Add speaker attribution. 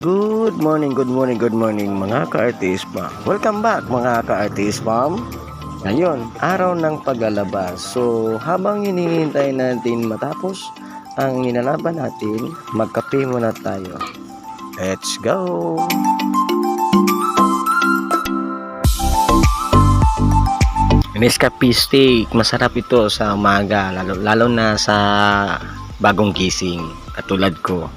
Speaker 1: Good morning, good morning, good morning mga ka-artist ma'am. Welcome back mga ka-artist ma'am. Ngayon, araw ng paglalabas. So, habang hinihintay natin matapos ang ninalaban natin, magkape muna tayo. Let's go! Nescafe steak, masarap ito sa umaga, lalo na sa bagong gising, katulad ko.